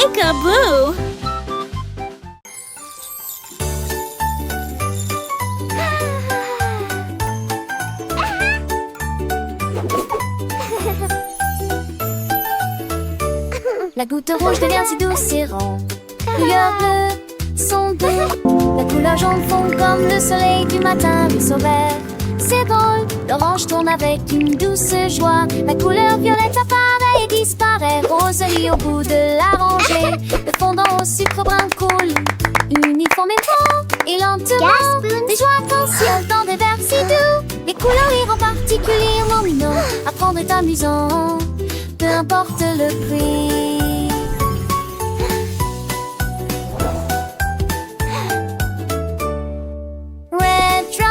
Peekaboo! La goutte rouge devient si douce et rend couleur bleue son dos. La couleur jaune fond comme le soleil du matin, ruisseau vert. C'est drôle, l'orange tourne avec une douce joie. La couleur violette apparaît et disparaît. Rose lit au bout de la rangée. Le fondant au sucre brun coule uniformément et lentement. Des joies arc-en-ciel dans des vers si doux. Les couleurs rires en particulièrement mignon. Apprendre est amusant, peu importe le prix.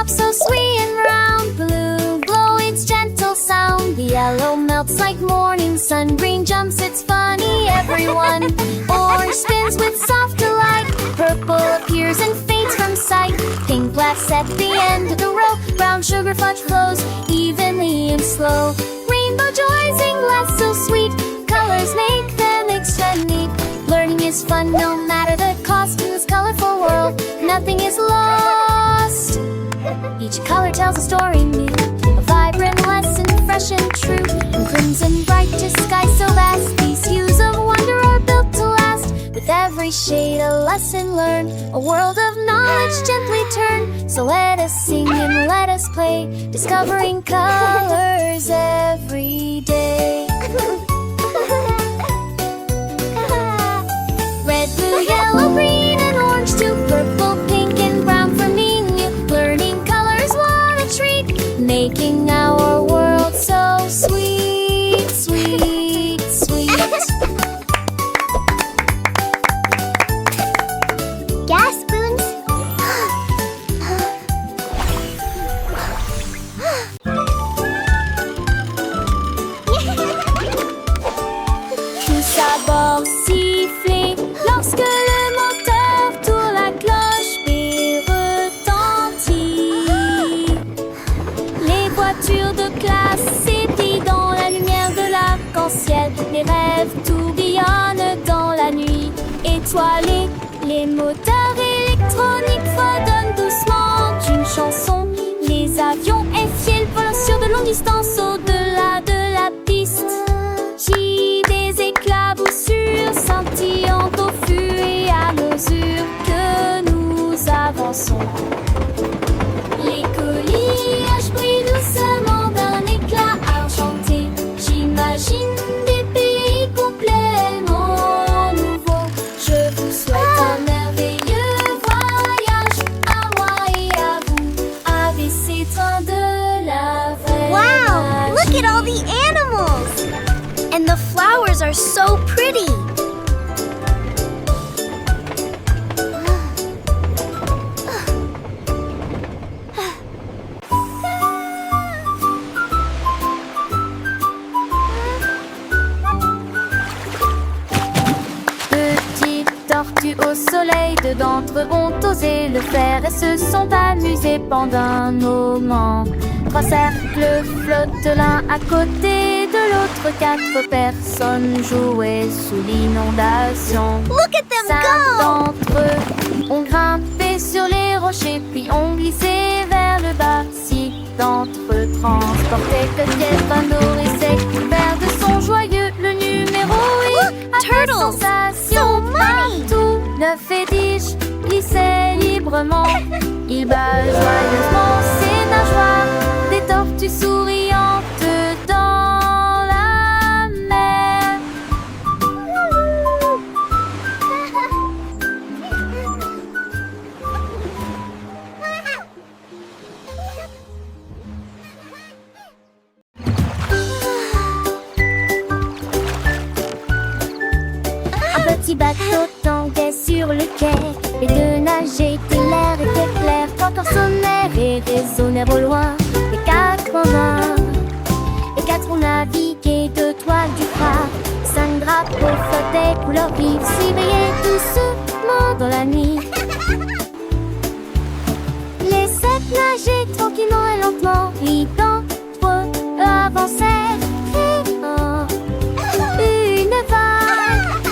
So sweet and round, blue glow its gentle sound. The yellow melts like morning sun, green jumps, it's funny everyone. Orange spins with soft delight, purple appears and fades from sight. Pink laughs at the end of the row, brown sugar fudge flows evenly and slow. Rainbow joys and glass so sweet, colors make them extra neat. Learning is fun no matter the cost. In this colorful world, nothing is lost. Each color tells a story new, a vibrant lesson, fresh and true. From crimson bright to sky so vast, these hues of wonder are built to last. With every shade a lesson learned, a world of knowledge gently turned. So let us sing and let us play, discovering colors every day. Red, blue, yellow, green and orange too, purple, pink and brown for me. Learning colors what a treat, making our world so sweet, sweet, sweet. Gas spoons. Tous à bord siffler lorsque le moteur tourne, la cloche de classe s'ébrillent dans la lumière de l'arc-en-ciel. Les rêves tourbillonnent dans la nuit étoilée. Les moteurs électroniques fredonnent doucement une chanson. Les avions FIL volent sur de longues distances au-delà de la piste. J'ai des éclaboussures scintillant au fur et à mesure que nous avançons. Les coquillages brillent doucement d'un éclat argenté. J'imagine des pays complètement nouveaux. Je vous souhaite un merveilleux voyage à moi et à vous. Avec ces trains de la vraie Wow! Look magie. at all the animals! And the flowers are so pretty! Tortues au soleil, deux d'entre eux ont osé le faire et se sont amusés pendant un moment. Trois cercles flottent l'un à côté de l'autre, quatre personnes jouaient sous l'inondation. Look at them Cinq go! d'entre eux ont grimpé sur les rochers, puis ont glissé vers le bas. Six d'entre eux transportaient peut-être un nourrisset couvert de son joyeux, le numéro 8. Turtles! Sensation So many! partout. 9 et 10 glissaient librement. Ils battent joyeusement ses nageoires, des tortues souriantes dans la mer. Un petit bateau tanguait sur le quai. Les deux nageaient et l'air était clair. Trois corps sonnèrent et résonnèrent au loin. Les quatre en main. Les quatre ont navigué de toile du phare. 5 drapeaux flottaient couleur vive, s'éveillaient doucement dans la nuit. Les 7 nageaient tranquillement et lentement. 8 d'entre eux avancèrent, créant une vague.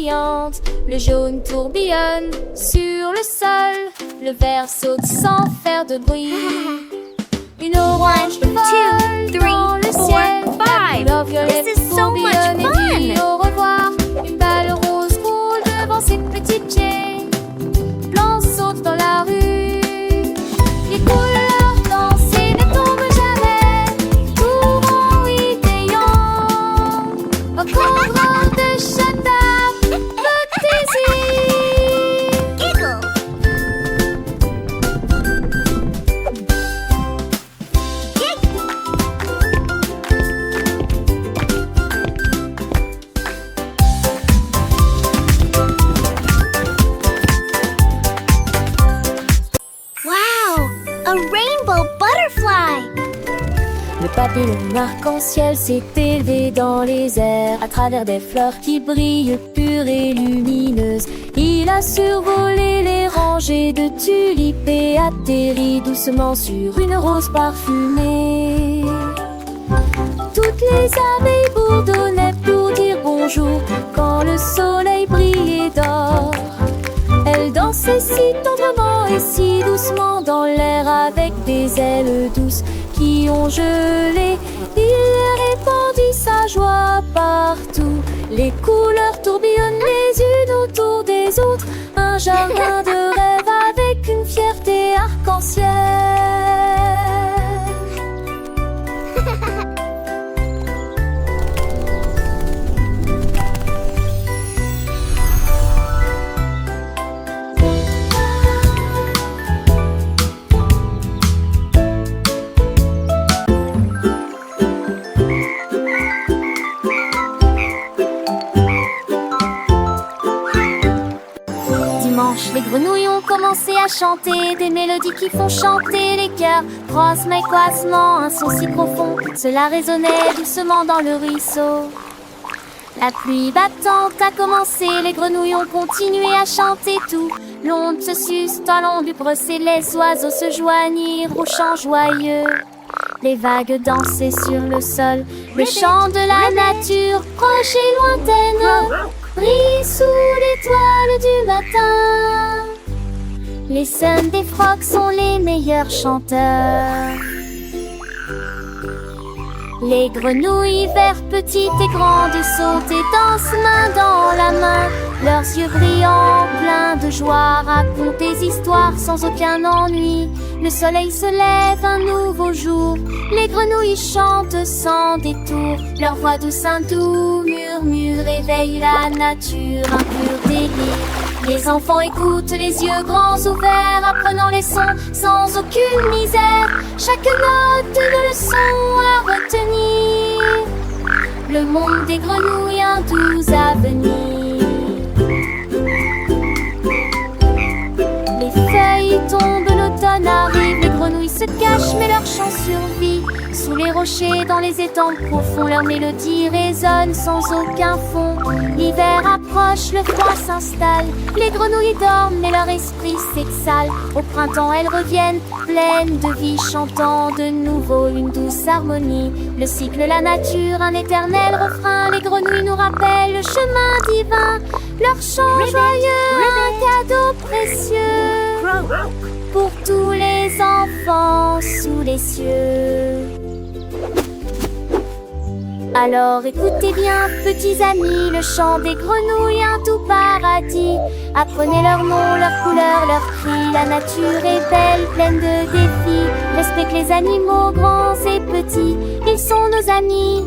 brillante. Le jaune tourbillonne sur le sol. Le vert saute sans faire de bruit. Une orange vole dans le ciel. La couleur violette tourbillonne et dit au revoir. Une balle rose roule devant ses petites pieds. Blanc saute dans la rue. Les couleurs dansent et ne tombent jamais. Tout rond riant. Au courant de shut up, le désir. Giggle. Wow, a rainbow butterfly. Le papillon arc-en-ciel s'est élevé dans les airs à travers des fleurs qui brillent pures et lumineuses. Il a survolé les rangées de tulipes et atterri doucement sur une rose parfumée. Toutes les abeilles bourdonnaient pour dire bonjour quand le soleil brillait d'or. Elles dansaient si tendrement et si doucement dans l'air avec des ailes douces qui ont gelé. Il répandit sa joie partout. Les couleurs tourbillonnent les unes autour des autres. Un jardin de rêve avec une fierté arc-en-ciel. Dimanche, les grenouilles ont commencé à chanter des mélodies qui font chanter les cœurs. Crosse, mais coassement, un son si profond, cela résonnait doucement dans le ruisseau. La pluie battante a commencé, les grenouilles ont continué à chanter tout. L'onde se suspend, l'ombre et les oiseaux se joignirent au chant joyeux. Les vagues dansaient sur le sol, le chant de la nature, proche et lointaine, brille sous l'étoile du matin. Les sons des phoques sont les meilleurs chanteurs. Les grenouilles vertes, petites et grandes, sautent et dansent main dans la main. Leurs yeux brillants, pleins de joie, racontent des histoires sans aucun ennui. Le soleil se lève, un nouveau jour. Les grenouilles chantent sans détour. Leur voix douce, un doux murmure réveille la nature, un pur délire. Les enfants écoutent, les yeux grands ouverts, apprenant les sons sans aucune misère. Chaque note une leçon à retenir. Le monde des grenouilles, un doux avenir. Les feuilles tombent, l'automne arrive, les grenouilles se cachent mais leur chant survit. Sous les rochers, dans les étangs profonds, leur mélodie résonne sans aucun fond. L'hiver approche, le froid s'installe, les grenouilles dorment mais leur esprit s'exhale. Au printemps elles reviennent, pleines de vie, chantant de nouveau une douce harmonie. Le cycle, la nature, un éternel refrain, les grenouilles nous rappellent le chemin divin. Leur chant joyeux, un cadeau précieux pour tous les enfants sous les cieux. Alors écoutez bien, petits amis, le chant des grenouilles, un tout paradis. Apprenez leur nom, leur couleur, leur cri. La nature est belle, pleine de défis. Respectez les animaux, grands et petits. Ils sont nos amis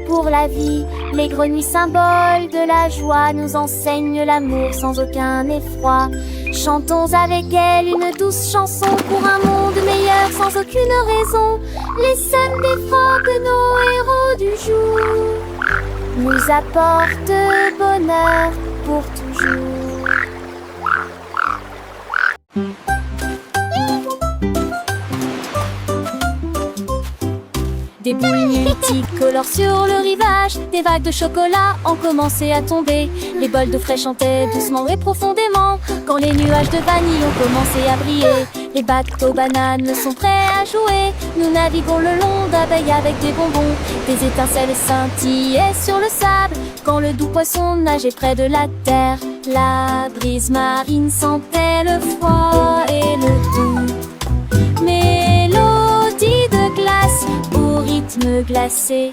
pour la vie. Les grenouilles, symboles de la joie, nous enseignent l'amour sans aucun effroi. Chantons avec elles une douce chanson pour un monde meilleur sans aucune raison. Les sons des phoques, nos héros du jour, nous apportent bonheur pour toujours. Des boules multicolores sur le rivage, des vagues de chocolat ont commencé à tomber. Les bols d'eau frais chantaient doucement et profondément quand les nuages de vanille ont commencé à briller. Les bateaux bananes sont prêts à jouer. Nous naviguons le long d'abeilles avec des bonbons. Des étincelles scintillaient sur le sable quand le doux poisson nageait près de la terre. La brise marine sentait le froid et le doux. Mélodie de glace au rythme glacé.